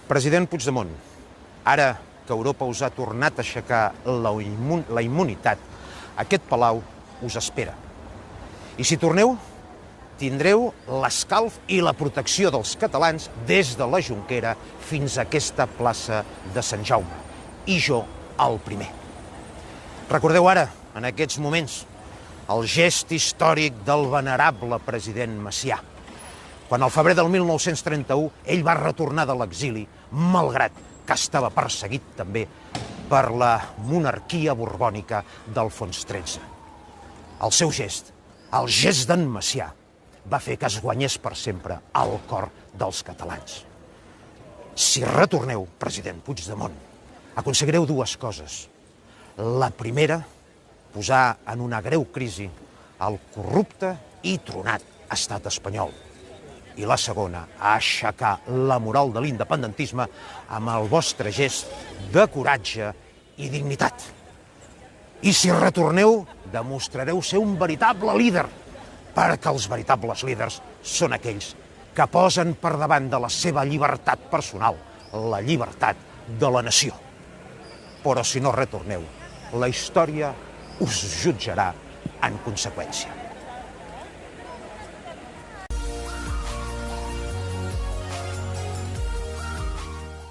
President Puigdemont, ara que Europa us ha tornat a aixecar la immunitat, aquest palau us espera. I si torneu, tindreu l'escalf i la protecció dels catalans des de la Jonquera fins a aquesta plaça de Sant Jaume. I jo, el primer. Recordeu ara, en aquests moments, el gest històric del venerable president Macià, quan al febrer del 1931 ell va retornar de l'exili, malgrat que estava perseguit també per la monarquia borbònica d'Alfons XIII. El seu gest, el gest d'en Macià, va fer que es guanyés per sempre el cor dels catalans. Si retorneu, president Puigdemont, aconseguireu dues coses. La primera, posar en una greu crisi el corrupte i tronat estat espanyol. I la segona, aixecar la moral de l'independentisme amb el vostre gest de coratge i dignitat. I si retorneu, demostrareu ser un veritable líder, perquè els veritables líders són aquells que posen per davant de la seva llibertat personal la llibertat de la nació. Però si no retorneu, la història us jutjarà en conseqüència.